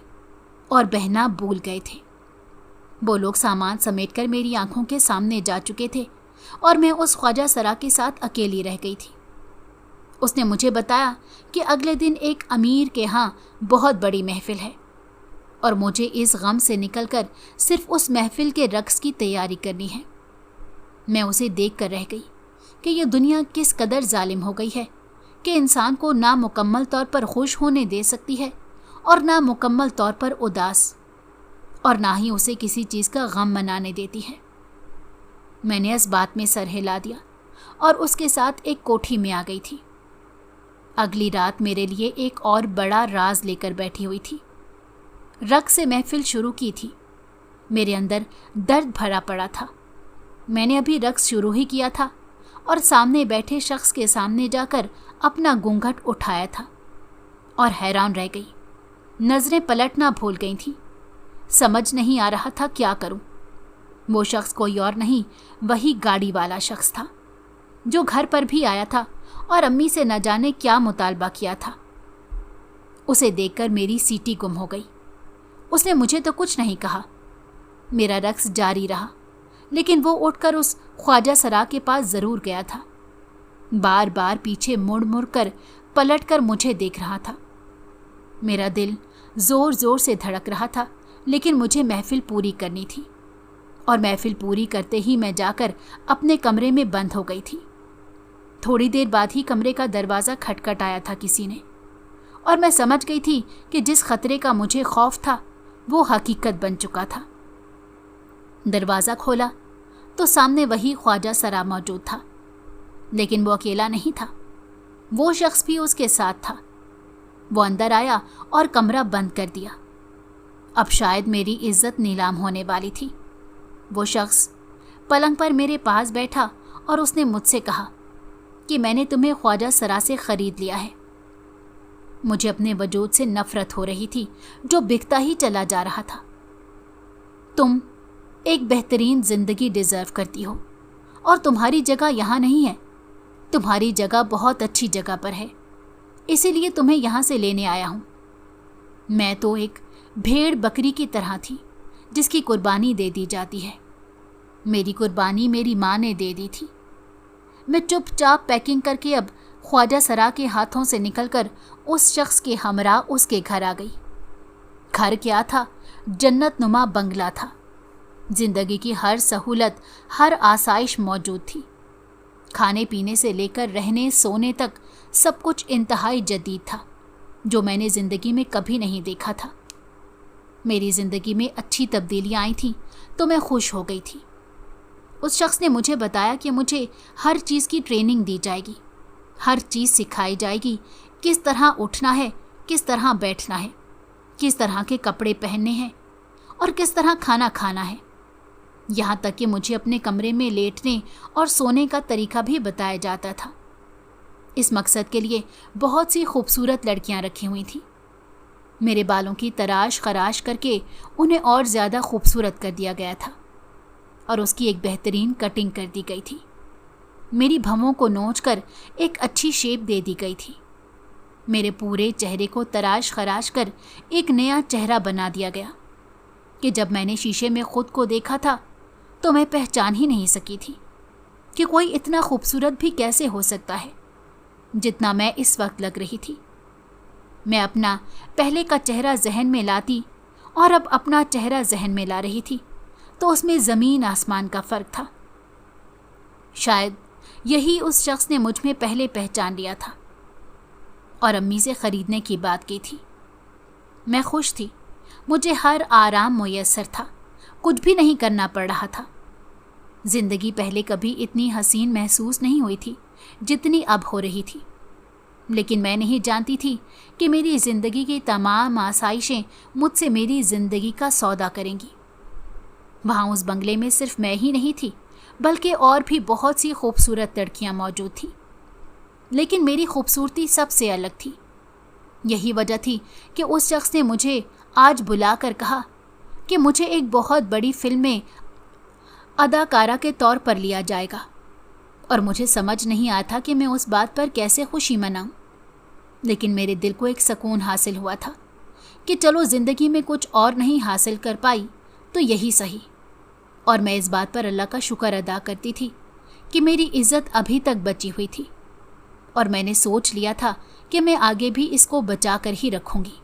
और बहना भूल गए थे। वो लोग सामान समेटकर मेरी आंखों के सामने जा चुके थे और मैं उस ख्वाजा सरा के साथ अकेली रह गई थी। उसने मुझे बताया कि अगले दिन एक अमीर के यहाँ बहुत बड़ी महफिल है और मुझे इस गम से निकलकर सिर्फ उस महफिल के रक्स की तैयारी करनी है। मैं उसे देख कर रह गई कि यह दुनिया किस कदर जालिम हो गई है कि इंसान को ना मुकम्मल तौर पर खुश होने दे सकती है और ना मुकम्मल तौर पर उदास, और ना ही उसे किसी चीज़ का गम मनाने देती है। मैंने इस बात में सर हिला दिया और उसके साथ एक कोठी में आ गई थी। अगली रात मेरे लिए एक और बड़ा राज लेकर बैठी हुई थी। रक्स से महफिल शुरू की थी। मेरे अंदर दर्द भरा पड़ा था। मैंने अभी रक्स शुरू ही किया था और सामने बैठे शख्स के सामने जाकर अपना घूंघट उठाया था और हैरान रह गई। नज़रें पलटना भूल गई थी। समझ नहीं आ रहा था क्या करूं। वो शख्स कोई और नहीं, वही गाड़ी वाला शख्स था जो घर पर भी आया था और अम्मी से न जाने क्या मुतालबा किया था। उसे देखकर मेरी सीटी गुम हो गई। उसने मुझे तो कुछ नहीं कहा। मेरा रक्स जारी रहा, लेकिन वो उठकर उस ख्वाजा सरा के पास ज़रूर गया था। बार बार पीछे मुड़ मुड़ कर पलट कर मुझे देख रहा था। मेरा दिल ज़ोर ज़ोर से धड़क रहा था, लेकिन मुझे महफिल पूरी करनी थी और महफिल पूरी करते ही मैं जाकर अपने कमरे में बंद हो गई थी। थोड़ी देर बाद ही कमरे का दरवाज़ा खटखटाया था किसी ने, और मैं समझ गई थी कि जिस खतरे का मुझे खौफ था वो हकीकत बन चुका था। दरवाज़ा खोला तो सामने वही ख्वाजा सरा मौजूद था, लेकिन वो अकेला नहीं था, वो शख्स भी उसके साथ था। वो अंदर आया और कमरा बंद कर दिया। अब शायद मेरी इज्जत नीलाम होने वाली थी। वो शख्स पलंग पर मेरे पास बैठा और उसने मुझसे कहा कि मैंने तुम्हें ख्वाजा सरा से ख़रीद लिया है। मुझे अपने वजूद से नफ़रत हो रही थी जो बिकता ही चला जा रहा था। तुम एक बेहतरीन ज़िंदगी डिज़र्व करती हो और तुम्हारी जगह यहाँ नहीं है। तुम्हारी जगह बहुत अच्छी जगह पर है, इसीलिए तुम्हें यहाँ से लेने आया हूँ। मैं तो एक भेड़ बकरी की तरह थी जिसकी कुर्बानी दे दी जाती है। मेरी कुर्बानी मेरी माँ ने दे दी थी। मैं चुपचाप पैकिंग करके अब ख्वाजा सरा के हाथों से निकलकर उस शख्स के हमरा उसके घर आ गई। घर क्या था, जन्नत नुमा बंगला था। जिंदगी की हर सहूलत, हर आसाइश मौजूद थी। खाने पीने से लेकर रहने सोने तक सब कुछ इंतहाई जदीद था, जो मैंने ज़िंदगी में कभी नहीं देखा था। मेरी ज़िंदगी में अच्छी तब्दीलियाँ आई थीं तो मैं खुश हो गई थी। उस शख्स ने मुझे बताया कि मुझे हर चीज़ की ट्रेनिंग दी जाएगी, हर चीज़ सिखाई जाएगी, किस तरह उठना है, किस तरह बैठना है, किस तरह के कपड़े पहनने हैं और किस तरह खाना खाना है। यहाँ तक कि मुझे अपने कमरे में लेटने और सोने का तरीका भी बताया जाता था। اس مقصد کے لیے بہت سی خوبصورت لڑکیاں رکھی ہوئی تھیں۔ میرے بالوں کی تراش خراش کر کے انہیں اور زیادہ خوبصورت کر دیا گیا تھا اور اس کی ایک بہترین کٹنگ کر دی گئی تھی۔ میری بھووں کو نوچ کر ایک اچھی شیپ دے دی گئی تھی۔ میرے پورے چہرے کو تراش خراش کر ایک نیا چہرہ بنا دیا گیا کہ جب میں نے شیشے میں خود کو دیکھا تھا تو میں پہچان ہی نہیں سکی تھی کہ کوئی اتنا خوبصورت بھی کیسے ہو سکتا ہے جتنا میں اس وقت لگ رہی تھی۔ میں اپنا پہلے کا چہرہ ذہن میں لاتی اور اب اپنا چہرہ ذہن میں لا رہی تھی تو اس میں زمین آسمان کا فرق تھا۔ شاید یہی اس شخص نے مجھ میں پہلے پہچان لیا تھا اور امی سے خریدنے کی بات کی تھی۔ میں خوش تھی، مجھے ہر آرام میسر تھا، کچھ بھی نہیں کرنا پڑ رہا تھا۔ زندگی پہلے کبھی اتنی حسین محسوس نہیں ہوئی تھی جتنی اب ہو رہی تھی، لیکن میں نہیں جانتی تھی کہ میری زندگی کی تمام آسائشیں مجھ سے میری زندگی کا سودا کریں گی۔ وہاں اس بنگلے میں صرف میں ہی نہیں تھی بلکہ اور بھی بہت سی خوبصورت لڑکیاں موجود تھیں، لیکن میری خوبصورتی سب سے الگ تھی۔ یہی وجہ تھی کہ اس شخص نے مجھے آج بلا کر کہا کہ مجھے ایک بہت بڑی فلم میں اداکارہ کے طور پر لیا جائے گا، اور مجھے سمجھ نہیں آیا تھا کہ میں اس بات پر کیسے خوشی مناؤں، لیکن میرے دل کو ایک سکون حاصل ہوا تھا کہ چلو زندگی میں کچھ اور نہیں حاصل کر پائی تو یہی صحیح، اور میں اس بات پر اللہ کا شکر ادا کرتی تھی کہ میری عزت ابھی تک بچی ہوئی تھی، اور میں نے سوچ لیا تھا کہ میں آگے بھی اس کو بچا کر ہی رکھوں گی۔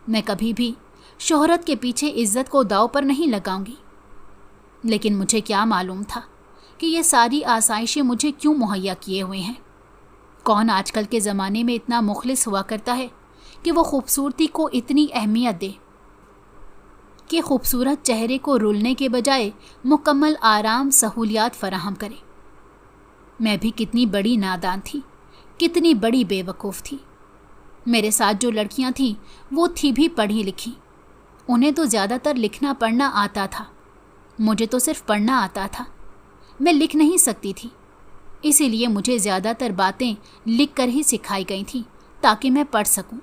میں کبھی بھی شہرت کے پیچھے عزت کو داؤ پر نہیں لگاؤں گی، لیکن مجھے کیا معلوم تھا کہ یہ ساری آسائشیں مجھے کیوں مہیا کیے ہوئے ہیں۔ کون آج کل کے زمانے میں اتنا مخلص ہوا کرتا ہے کہ وہ خوبصورتی کو اتنی اہمیت دے کہ خوبصورت چہرے کو رولنے کے بجائے مکمل آرام سہولیات فراہم کرے۔ میں بھی کتنی بڑی نادان تھی، کتنی بڑی بے وقوف تھی۔ میرے ساتھ جو لڑکیاں تھیں وہ تھی بھی پڑھی لکھی، انہیں تو زیادہ تر لکھنا پڑھنا آتا تھا، مجھے تو صرف پڑھنا آتا تھا، میں لکھ نہیں سکتی تھی، اسی لیے مجھے زیادہ تر باتیں لکھ کر ہی سکھائی گئی تھیں تاکہ میں پڑھ سکوں۔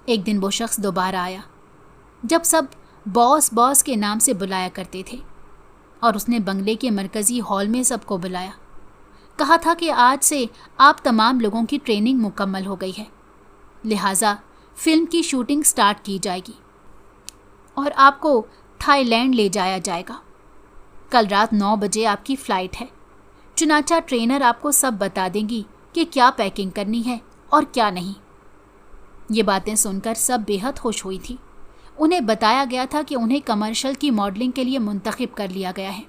ایک دن وہ شخص دوبارہ آیا جب سب باس کے نام سے بلایا کرتے تھے، اور اس نے بنگلے کے مرکزی ہال میں سب کو بلایا۔ کہا تھا کہ آج سے آپ تمام لوگوں کی ٹریننگ مکمل ہو گئی ہے، لہٰذا فلم کی شوٹنگ سٹارٹ کی جائے گی اور آپ کو تھائی لینڈ لے جایا جائے گا۔ کل رات 9 بجے آپ کی فلائٹ ہے، چنانچہ ٹرینر آپ کو سب بتا دیں گی کہ کیا پیکنگ کرنی ہے اور کیا نہیں۔ یہ باتیں سن کر سب بے حد خوش ہوئی تھی۔ انہیں بتایا گیا تھا کہ انہیں کمرشل کی ماڈلنگ کے لیے منتخب کر لیا گیا ہے،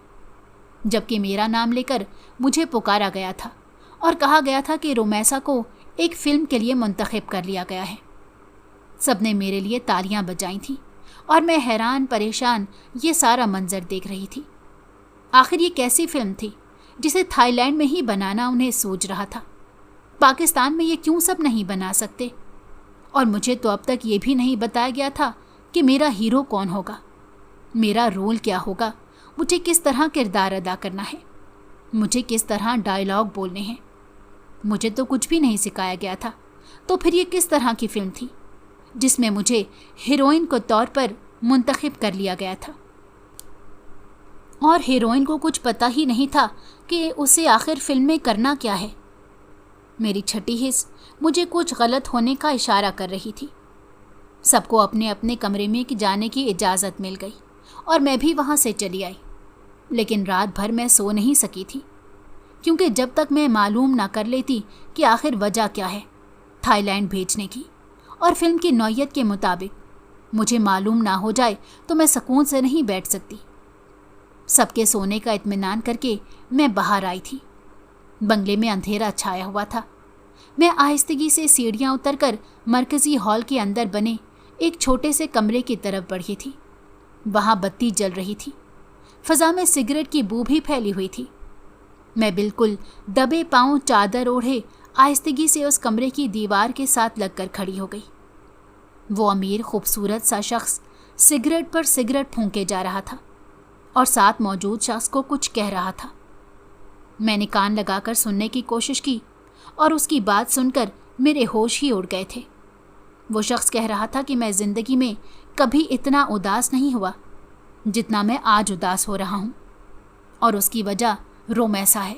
جبکہ میرا نام لے کر مجھے پکارا گیا تھا اور کہا گیا تھا کہ رومیسا کو ایک فلم کے لیے منتخب کر لیا گیا ہے۔ سب نے میرے لیے تالیاں بجائی تھیں اور میں حیران پریشان یہ سارا منظر دیکھ رہی تھی۔ آخر یہ کیسی فلم تھی جسے تھائی لینڈ میں ہی بنانا انہیں سوچ رہا تھا؟ پاکستان میں یہ کیوں سب نہیں بنا سکتے؟ اور مجھے تو اب تک یہ بھی نہیں بتایا گیا تھا کہ میرا ہیرو کون ہوگا، میرا رول کیا ہوگا، مجھے کس طرح کردار ادا کرنا ہے، مجھے کس طرح ڈائیلاگ بولنے ہیں۔ مجھے تو کچھ بھی نہیں سکھایا گیا تھا، تو پھر یہ کس طرح کی فلم تھی جس میں مجھے ہیروئن کے طور پر منتخب کر لیا گیا تھا؟ اور ہیروئن کو کچھ پتہ ہی نہیں تھا کہ اسے آخر فلم میں کرنا کیا ہے۔ میری چھٹی حص مجھے کچھ غلط ہونے کا اشارہ کر رہی تھی۔ سب کو اپنے اپنے کمرے میں جانے کی اجازت مل گئی اور میں بھی وہاں سے چلی آئی، لیکن رات بھر میں سو نہیں سکی تھی، کیونکہ جب تک میں معلوم نہ کر لیتی کہ آخر وجہ کیا ہے تھائی لینڈ بھیجنے کی، اور فلم کی نوعیت کے مطابق مجھے معلوم نہ ہو جائے تو میں سکون سے نہیں بیٹھ سکتی۔ سب کے سونے کا اطمینان کر کے میں باہر آئی تھی۔ بنگلے میں اندھیرا چھایا ہوا تھا۔ میں آہستگی سے سیڑھیاں اتر کر مرکزی ہال کے اندر بنے ایک چھوٹے سے کمرے کی طرف بڑھی تھی۔ وہاں بتی جل رہی تھی، فضا میں سگریٹ کی بو بھی پھیلی ہوئی تھی۔ میں بالکل دبے پاؤں چادر اوڑھے آہستگی سے اس کمرے کی دیوار کے ساتھ لگ کر کھڑی ہو گئی۔ وہ امیر خوبصورت سا شخص سگریٹ پر سگریٹ پھونکے جا رہا تھا اور ساتھ موجود شخص کو کچھ کہہ رہا تھا۔ میں نے کان لگا کر سننے کی کوشش کی और उसकी बात सुनकर मेरे होश ही उड़ गए थे। वो शख्स कह रहा था कि मैं ज़िंदगी में कभी इतना उदास नहीं हुआ जितना मैं आज उदास हो रहा हूँ, और उसकी वजह रोमैसा है।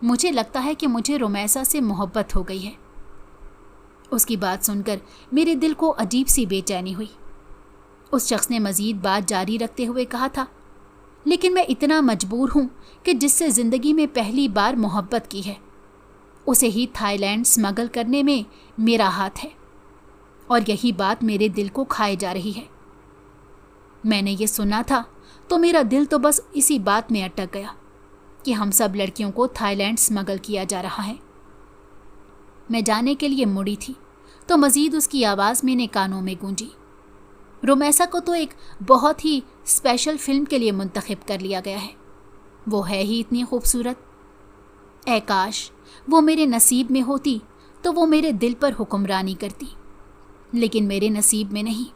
मुझे लगता है कि मुझे रोमैसा से मोहब्बत हो गई है। उसकी बात सुनकर मेरे दिल को अजीब सी बेचैनी हुई। उस शख्स ने मज़ीद बात जारी रखते हुए कहा था, लेकिन मैं इतना मजबूर हूँ कि जिससे ज़िंदगी में पहली बार मोहब्बत की है उसे ही थाईलैंड स्मगल करने में मेरा हाथ है, और यही बात मेरे दिल को खाए जा रही है। मैंने ये सुना था तो मेरा दिल तो बस इसी बात में अटक गया कि हम सब लड़कियों को थाईलैंड स्मगल किया जा रहा है। मैं जाने के लिए मुड़ी थी तो मज़ीद उसकी आवाज़ मेरे कानों में गूंजी। रोमैसा को तो एक बहुत ही स्पेशल फिल्म के लिए मुंतखब कर लिया गया है। वो है ही इतनी खूबसूरत। ऐ काश वो मेरे नसीब में होती तो वो मेरे दिल पर हुक्मरानी करती, लेकिन मेरे नसीब में नहीं,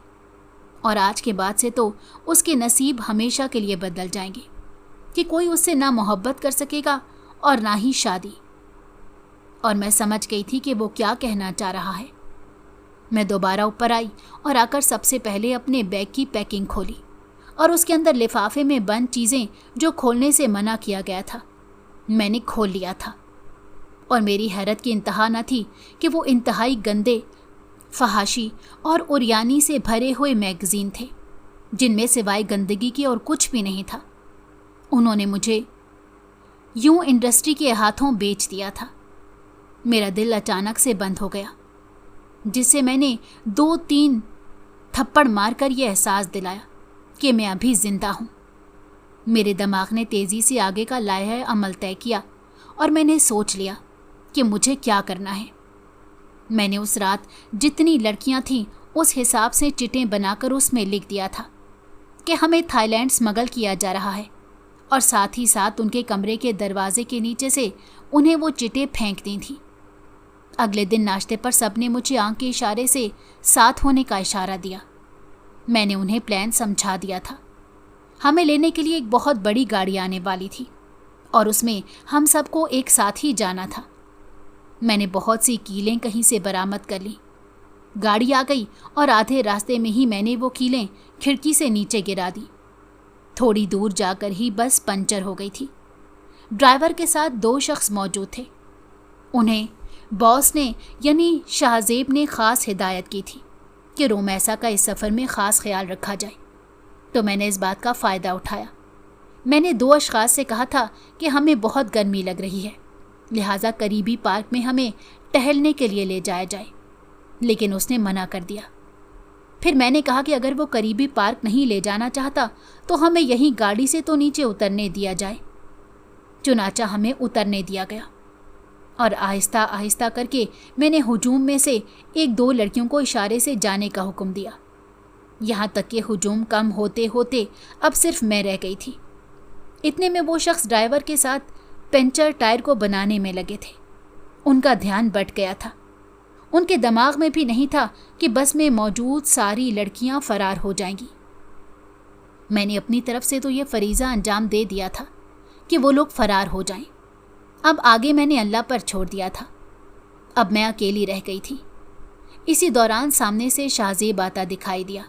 और आज के बाद से तो उसके नसीब हमेशा के लिए बदल जाएंगे कि कोई उससे ना मोहब्बत कर सकेगा और ना ही शादी। और मैं समझ गई थी कि वो क्या कहना चाह रहा है। मैं दोबारा ऊपर आई और आकर सबसे पहले अपने बैग की पैकिंग खोली और उसके अंदर लिफाफे में बंद चीज़ें जो खोलने से मना किया गया था मैंने खोल लिया था। और मेरी हैरत की इंतहा न थी कि वो इंतहाई गंदे, फहाशी और उरियानी से भरे हुए मैगज़ीन थे जिनमें सिवाय गंदगी के और कुछ भी नहीं था। उन्होंने मुझे यूं इंडस्ट्री के हाथों बेच दिया था। मेरा दिल अचानक से बंद हो गया, जिससे मैंने 2-3 थप्पड़ मारकर यह एहसास दिलाया कि मैं अभी जिंदा हूँ। मेरे दिमाग ने तेज़ी से आगे का लाया अमल तय किया और मैंने सोच लिया कि मुझे क्या करना है। मैंने उस रात जितनी लड़कियां थीं उस हिसाब से चिटें बनाकर उसमें लिख दिया था कि हमें थाईलैंड स्मगल किया जा रहा है, और साथ ही साथ उनके कमरे के दरवाजे के नीचे से उन्हें वो चिटें फेंक दी थीं। अगले दिन नाश्ते पर सबने मुझे आंख के इशारे से साथ होने का इशारा दिया। मैंने उन्हें प्लान समझा दिया था। हमें लेने के लिए एक बहुत बड़ी गाड़ी आने वाली थी और उसमें हम सबको एक साथ ही जाना था। मैंने बहुत सी कीलें कहीं से बरामद कर ली। गाड़ी आ गई और आधे रास्ते में ही मैंने वो कीलें खिड़की से नीचे गिरा दी। थोड़ी दूर जाकर ही बस पंचर हो गई थी। ड्राइवर के साथ 2 शख्स मौजूद थे। उन्हें बॉस ने यानी शाहजेब ने ख़ास हिदायत की थी कि रोमैसा का इस सफ़र में ख़ास ख्याल रखा जाए, तो मैंने इस बात का फ़ायदा उठाया। मैंने 2 अशख़ास से कहा था कि हमें बहुत गर्मी लग रही है, लिहाजा करीबी पार्क में हमें टहलने के लिए ले जाया जाए, लेकिन उसने मना कर दिया। फिर मैंने कहा कि अगर वो करीबी पार्क नहीं ले जाना चाहता तो हमें यहीं गाड़ी से तो नीचे उतरने दिया जाए। चुनाचा हमें उतरने दिया गया और आहिस्ता आहिस्ता करके मैंने हुजूम में से 1-2 लड़कियों को इशारे से जाने का हुक्म दिया। यहाँ तक कि हुजूम कम होते होते अब सिर्फ मैं रह गई थी। इतने में वो शख्स ड्राइवर के साथ पंचर टायर को बनाने में लगे थे। उनका ध्यान बट गया था। उनके दिमाग में भी नहीं था कि बस में मौजूद सारी लड़कियां फरार हो जाएंगी। मैंने अपनी तरफ से तो ये फरीज़ा अंजाम दे दिया था कि वो लोग फरार हो जाएं। अब आगे मैंने अल्लाह पर छोड़ दिया था। अब मैं अकेली रह गई थी। इसी दौरान सामने से शाहजेब आता दिखाई दिया।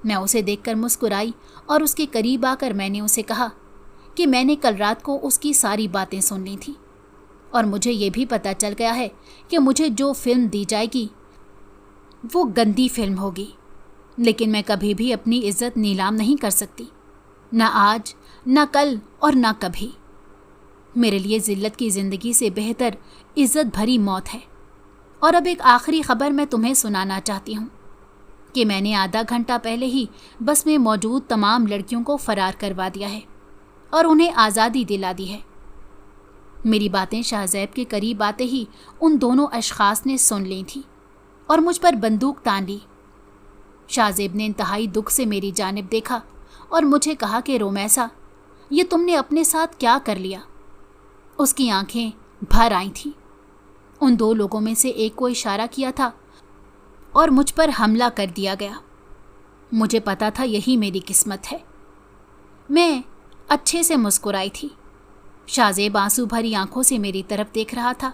मैं उसे देखकर मुस्कुराई और उसके करीब आकर मैंने उसे कहा कि मैंने कल रात को उसकी सारी बातें सुन ली थी और मुझे ये भी पता चल गया है कि मुझे जो फिल्म दी जाएगी वो गंदी फिल्म होगी, लेकिन मैं कभी भी अपनी इज्जत नीलाम नहीं कर सकती, ना आज, ना कल और ना कभी। मेरे लिए जिल्लत की ज़िंदगी से बेहतर इज्जत भरी मौत है। और अब एक आखिरी खबर मैं तुम्हें सुनाना चाहती हूँ कि मैंने आधा घंटा पहले ही बस में मौजूद तमाम लड़कियों को फरार करवा दिया है और उन्हें आज़ादी दिला दी है। मेरी बातें शाहज़ैब के करीब आते ही उन दोनों अशख़ास ने सुन ली थी और मुझ पर बंदूक तान ली। शाहज़ैब ने इंतहाई दुख से मेरी जानिब देखा और मुझे कहा कि रोमैसा, ये तुमने अपने साथ क्या कर लिया? उसकी आंखें भर आई थीं। उन 2 लोगों में से एक को इशारा किया था और मुझ पर हमला कर दिया गया। मुझे पता था यही मेरी किस्मत है। मैं अच्छे से मुस्कुराई थी। शाहज़ैब आंसू भरी आंखों से मेरी तरफ देख रहा था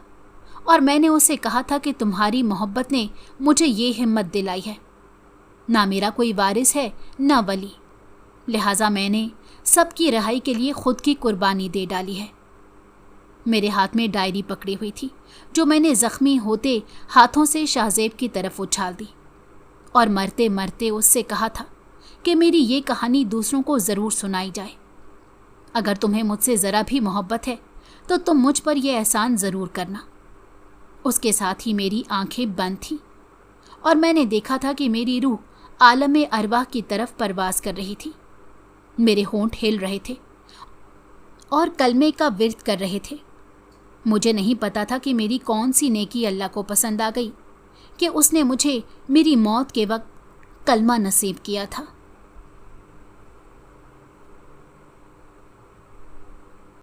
اور میں نے اسے کہا تھا کہ تمہاری محبت نے مجھے یہ ہمت دلائی ہے. نہ میرا کوئی وارث ہے نہ ولی، لہٰذا میں نے سب کی رہائی کے لیے خود کی قربانی دے ڈالی ہے. میرے ہاتھ میں ڈائری پکڑی ہوئی تھی جو میں نے زخمی ہوتے ہاتھوں سے شاہزیب کی طرف اچھال دی اور مرتے مرتے اس سے کہا تھا کہ میری یہ کہانی دوسروں کو ضرور سنائی جائے. اگر تمہیں مجھ سے ذرا بھی محبت ہے تو تم مجھ پر یہ احسان ضرور کرنا. اس کے ساتھ ہی میری آنکھیں بند تھیں اور میں نے دیکھا تھا کہ میری روح عالم ارواح کی طرف پرواز کر رہی تھی. میرے ہونٹ ہل رہے تھے اور کلمے کا ورد کر رہے تھے. مجھے نہیں پتا تھا کہ میری کون سی نیکی اللہ کو پسند آ گئی کہ اس نے مجھے میری موت کے وقت کلمہ نصیب کیا تھا.